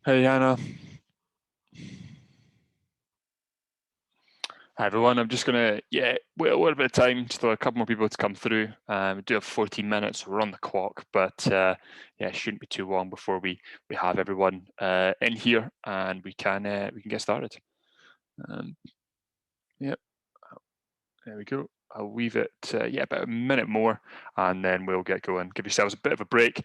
Hey Anna. Hi everyone. I'm just gonna wait a little bit of time, just a couple more people to come through. We do have 14 minutes, so we're on the clock, but yeah, it shouldn't be too long before we have everyone in here and we can get started. Um, yep, there we go. I'll leave it about a minute more, and then we'll get going. Give yourselves a bit of a break.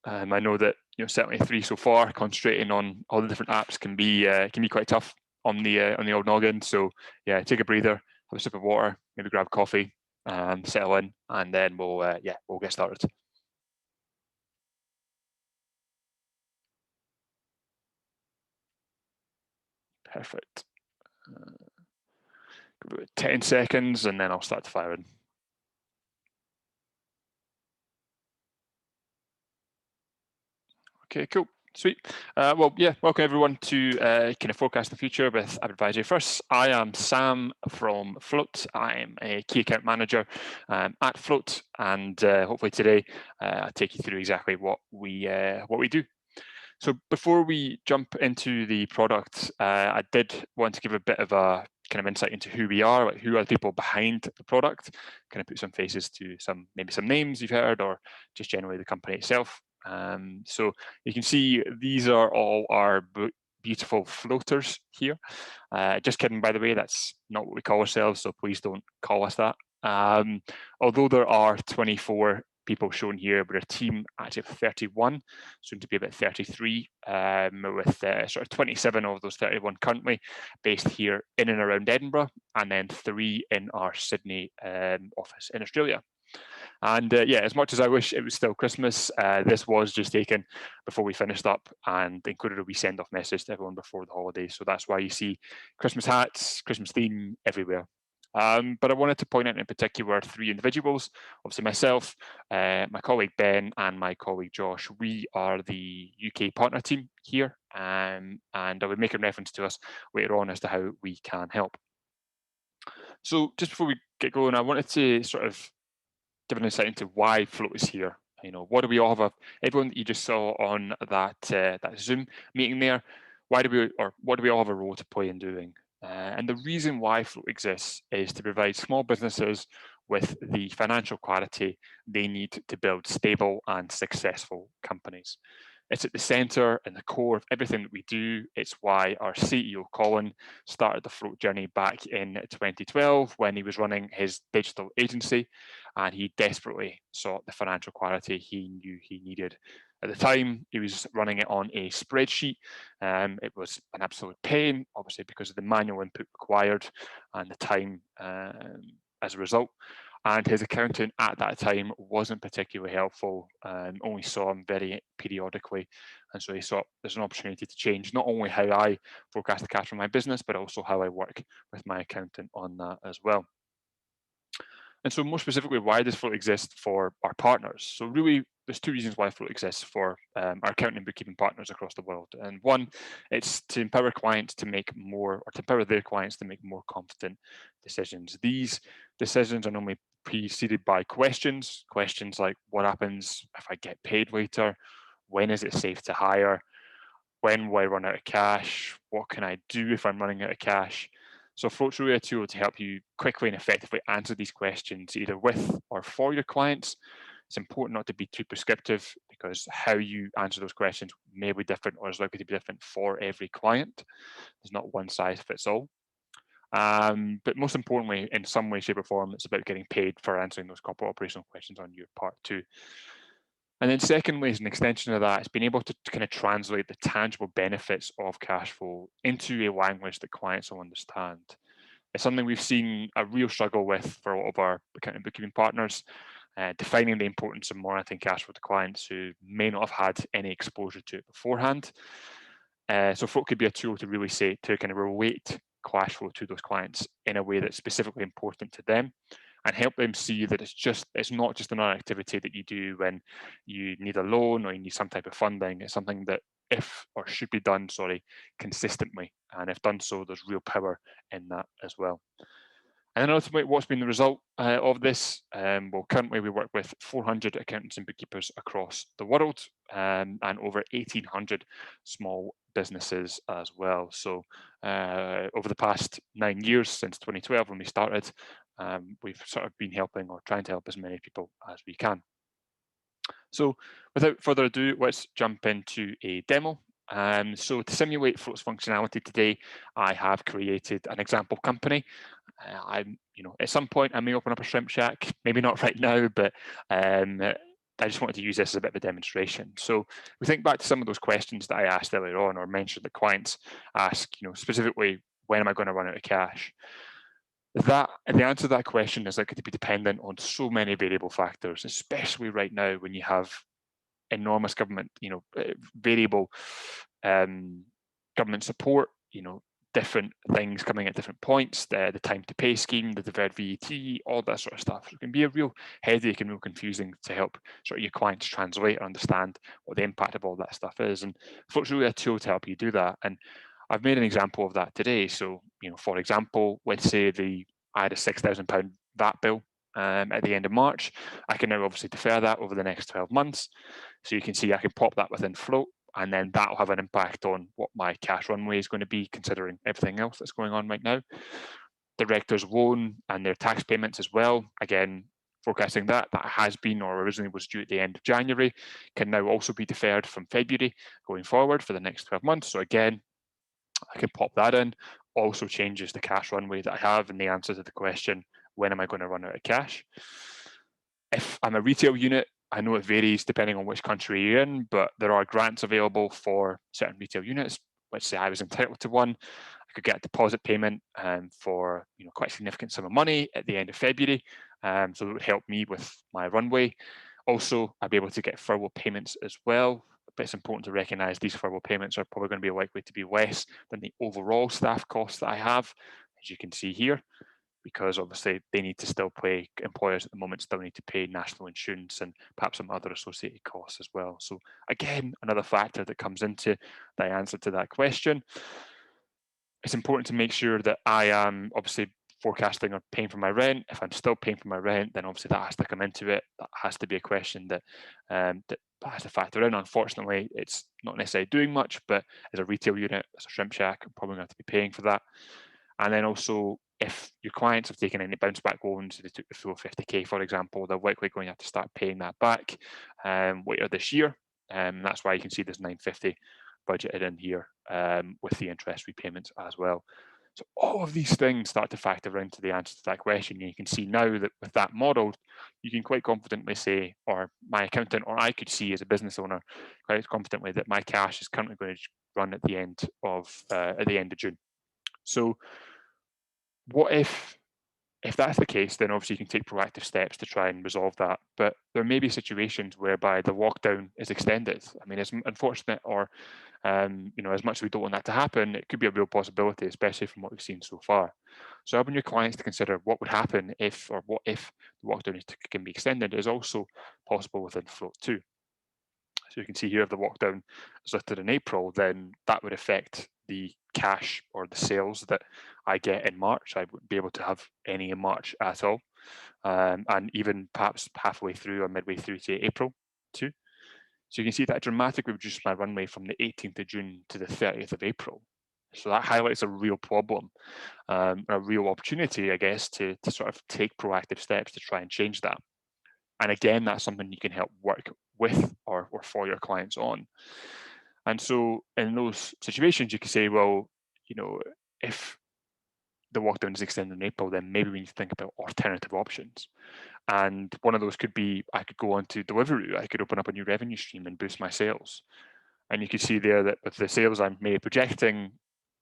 I know that certainly three so far, concentrating on all the different apps can be quite tough on the old noggin. So yeah, take a breather, have a sip of water, maybe grab coffee, and settle in, and then we'll get started. Perfect. Uh, Give it 10 seconds, and then I'll start firing. Okay, cool. Sweet. Well, yeah, welcome everyone to kind of Forecast the Future with AppAdvisory First. I am Sam from Float. I'm a key account manager at Float, and hopefully today I'll take you through exactly what we do. So before we jump into the product, I did want to give a bit of a kind of insight into who we are, like who are the people behind the product, kind of put some faces to maybe some names you've heard, or just generally the company itself. So you can see these are all our beautiful floaters here. Just kidding, by the way, that's not what we call ourselves, so please don't call us that. Although there are 24 people shown here, but a team actually of 31, soon to be about 33, with sort of 27 of those 31 currently based here in and around Edinburgh, and then 3 in our Sydney office in Australia. And yeah, as much as I wish it was still Christmas, this was just taken before we finished up and included a wee send off message to everyone before the holidays. So that's why you see Christmas hats, Christmas theme everywhere. But I wanted to point out in particular 3 individuals. Obviously, myself, my colleague Ben, and my colleague Josh. We are the UK partner team here, and I will be making reference to us later on as to how we can help. So, just before we get going, I wanted to sort of give an insight into why Float is here. What do we all have? Everyone that you just saw on that Zoom meeting there. What do we all have a role to play in doing? And the reason why Float exists is to provide small businesses with the financial clarity they need to build stable and successful companies. It's at the center and the core of everything that we do. It's why our CEO, Colin, started the Float journey back in 2012 when he was running his digital agency, and he desperately sought the financial clarity he knew he needed. At the time, he was running it on a spreadsheet. It was an absolute pain, obviously, because of the manual input required and the time as a result. And his accountant at that time wasn't particularly helpful and only saw him very periodically. And so he thought there's an opportunity to change not only how I forecast the cash for my business, but also how I work with my accountant on that as well. And so, more specifically, why does Float exist for our partners? So, really, there's 2 reasons why Float exists for our accounting and bookkeeping partners across the world. And one, it's to empower clients to make more, or to empower their clients to make more confident decisions. These decisions are normally preceded by questions like, what happens if I get paid later? When is it safe to hire? When will I run out of cash? What can I do if I'm running out of cash? So Float's really a tool to help you quickly and effectively answer these questions, either with or for your clients. It's important not to be too prescriptive because how you answer those questions may be different or is likely to be different for every client. There's not one size fits all. But most importantly, in some way, shape, or form, it's about getting paid for answering those corporate operational questions on your part too. And then secondly, as an extension of that, it's being able to kind of translate the tangible benefits of cash flow into a language that clients will understand. It's something we've seen a real struggle with for a lot of our accounting bookkeeping partners, defining the importance of monitoring cash flow to clients who may not have had any exposure to it beforehand. So Float could be a tool to really say, to kind of relate cash flow to those clients in a way that's specifically important to them and help them see that it's not just another activity that you do when you need a loan or you need some type of funding. It's something that if or should be done, consistently. And if done so, there's real power in that as well. And then ultimately, what's been the result of this? Well, currently we work with 400 accountants and bookkeepers across the world, and over 1,800 small businesses as well. So over the past 9 years, since 2012 when we started, we've sort of been helping or trying to help as many people as we can. So without further ado, let's jump into a demo. So to simulate Float's functionality today, I have created an example company. At some point I may open up a shrimp shack, maybe not right now, but I just wanted to use this as a bit of a demonstration. So we think back to some of those questions that I asked earlier on, or mentioned that clients ask, specifically, when am I going to run out of cash? The answer to that question is likely to be dependent on so many variable factors, especially right now when you have enormous government, variable government support, different things coming at different points, the time to pay scheme, the deferred VAT, all that sort of stuff. So it can be a real headache and real confusing to help sort of your clients translate and understand what the impact of all that stuff is. And Float's really a tool to help you do that. And I've made an example of that today. So, for example, let's say I had a £6,000 VAT bill at the end of March. I can now obviously defer that over the next 12 months. So you can see I can pop that within Float, and then that'll have an impact on what my cash runway is going to be, considering everything else that's going on right now. Directors' loan and their tax payments as well. Again, forecasting that has been, or originally was due at the end of January, can now also be deferred from February going forward for the next 12 months. So again, I can pop that in. Also changes the cash runway that I have and the answer to the question, when am I going to run out of cash? If I'm a retail unit, I know it varies depending on which country you're in, but there are grants available for certain retail units. Let's say I was entitled to one. I could get a deposit payment for quite a significant sum of money at the end of February. So it would help me with my runway. Also, I'd be able to get furlough payments as well. But it's important to recognise these furlough payments are probably going to be likely to be less than the overall staff costs that I have, as you can see here, because obviously they need to still pay, employers at the moment still need to pay national insurance and perhaps some other associated costs as well. So again, another factor that comes into the answer to that question. It's important to make sure that I am obviously forecasting or paying for my rent. If I'm still paying for my rent, then obviously that has to come into it. That has to be a question that that has to factor in. Unfortunately, it's not necessarily doing much, but as a retail unit, as a shrimp shack, I'm probably going to have to be paying for that. And then also, if your clients have taken any bounce back loans, they took the full 50k, for example, they're likely going to have to start paying that back later this year. That's why you can see there's 950 budgeted in here with the interest repayments as well. So all of these things start to factor into the answer to that question. You can see now that with that model, you can quite confidently say, or my accountant or I could see as a business owner quite confidently, that my cash is currently going to run at the end of June. So what if that's the case, then obviously you can take proactive steps to try and resolve that. But there may be situations whereby the lockdown is extended. I mean, it's unfortunate, or as much as we don't want that to happen, it could be a real possibility, especially from what we've seen so far. So helping your clients to consider what would happen if, or what if the lockdown can be extended, is also possible within Float too. So you can see here, if the lockdown is lifted in April, then that would affect the cash or the sales that I get in March. I wouldn't be able to have any in March at all. And even perhaps halfway through or midway through to April too. So you can see that I dramatically reduced my runway from the 18th of June to the 30th of April. So that highlights a real problem, a real opportunity, I guess, to sort of take proactive steps to try and change that. And again, that's something you can help work with or for your clients on. And so in those situations, you can say, well, if the lockdown is extended in April, then maybe we need to think about alternative options. And one of those could be, I could go on to Deliveroo. I could open up a new revenue stream and boost my sales. And you can see there that with the sales I'm maybe projecting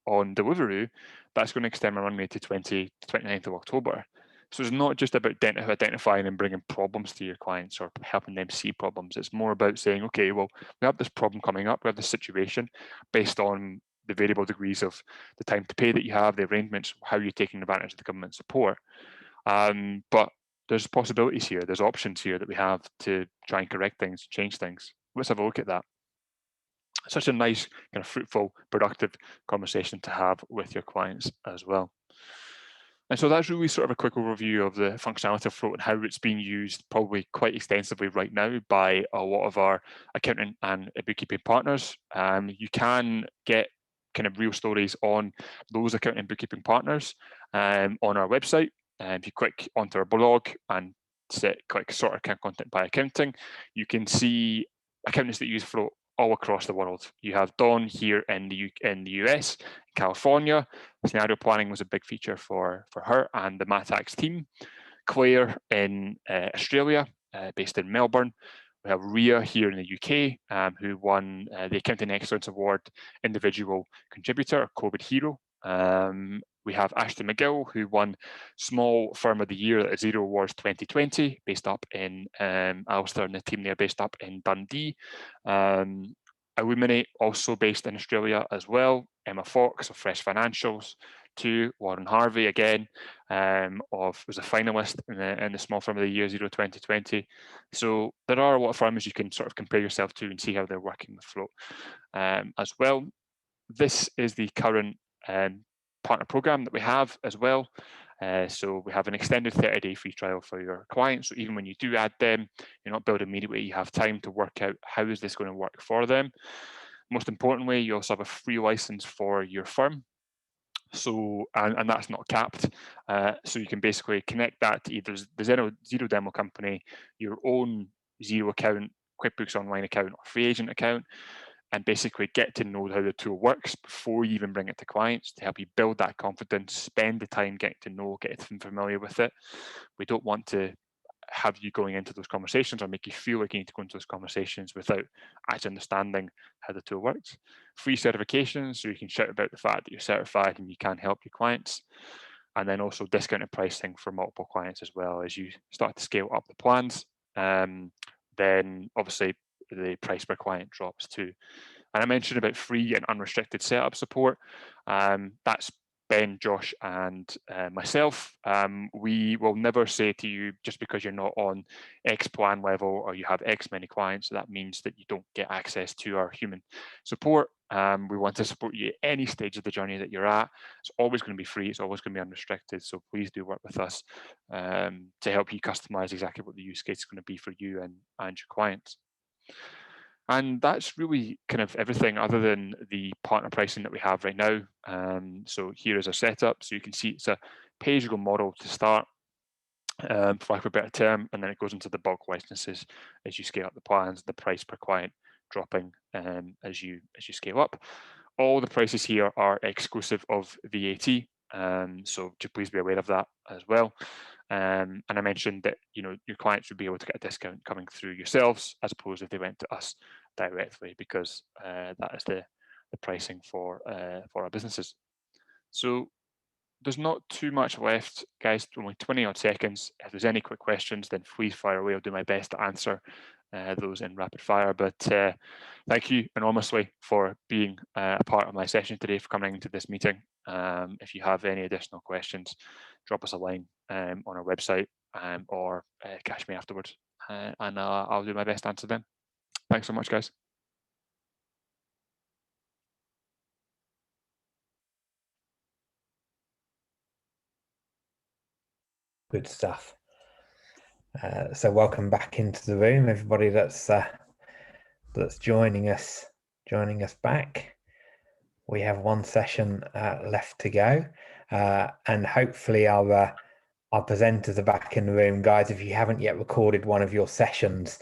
on Deliveroo, that's going to extend my runway to 29th of October. So it's not just about identifying and bringing problems to your clients or helping them see problems. It's more about saying, okay, well, we have this problem coming up. We have this situation based on the variable degrees of the time to pay that you have, the arrangements, how you're taking advantage of the government support. But there's possibilities here. There's options here that we have to try and correct things, change things. Let's have a look at that. Such a nice, kind of fruitful, productive conversation to have with your clients as well. And so that's really sort of a quick overview of the functionality of Float and how it's being used probably quite extensively right now by a lot of our accounting and bookkeeping partners. You can get kind of real stories on those accounting and bookkeeping partners on our website. If you click onto our blog and click sort of content by accounting, you can see accountants that use Float all across the world. You have Dawn here in the US, California. Scenario planning was a big feature for her and the Matax team. Claire in Australia, based in Melbourne. We have Ria here in the UK, who won the Accounting Excellence Award Individual Contributor, COVID Hero. We have Ashton McGill, who won Small Firm of the Year at Xero Awards 2020, based up in Alistair and the team there, based up in Dundee. Illuminate, also based in Australia as well. Emma Fox of Fresh Financials. Too. Warren Harvey again was a finalist in the Small Firm of the Year Xero 2020. So there are a lot of firms you can sort of compare yourself to and see how they're working with Float as well. This is the current partner program that we have as well. So we have an extended 30-day free trial for your clients. So even when you do add them, you're not billed immediately. You have time to work out how is this going to work for them. Most importantly, you also have a free license for your firm. So, and that's not capped. So you can basically connect that to either the Xero demo company, your own Xero account, QuickBooks Online account, or free agent account, and basically get to know how the tool works before you even bring it to clients to help you build that confidence, spend the time getting to know, getting familiar with it. We don't want to have you going into those conversations or make you feel like you need to go into those conversations without actually understanding how the tool works. Free certifications, so you can shout about the fact that you're certified and you can help your clients. And then also discounted pricing for multiple clients as well. As you start to scale up the plans, then obviously the price per client drops too. And I mentioned about free and unrestricted setup support. That's Ben, Josh, and myself. We will never say to you, just because you're not on X plan level or you have X many clients, that means that you don't get access to our human support. We want to support you at any stage of the journey that you're at. It's always going to be free. It's always going to be unrestricted. So please do work with us to help you customize exactly what the use case is going to be for you and your clients. And that's really kind of everything other than the partner pricing that we have right now. So here is our setup. So you can see it's a pay-as-you-go model to start, for lack of a better term, and then it goes into the bulk licenses as you scale up the plans, the price per client dropping as you scale up. All the prices here are exclusive of VAT, so please be aware of that as well. And I mentioned that your clients would be able to get a discount coming through yourselves as opposed if they went to us directly, because that is the pricing for our businesses. So there's not too much left, guys. Only 20 odd seconds. If there's any quick questions, then please fire away. I'll do my best to answer those in rapid fire. But thank you enormously for being a part of my session today, for coming into this meeting. If you have any additional questions, drop us a line on our website or catch me afterwards, and I'll do my best to answer them. Thanks so much, guys. Good stuff. So welcome back into the room, everybody that's joining us back. We have one session left to go, and hopefully our presenters are back in the room. Guys, if you haven't yet recorded one of your sessions,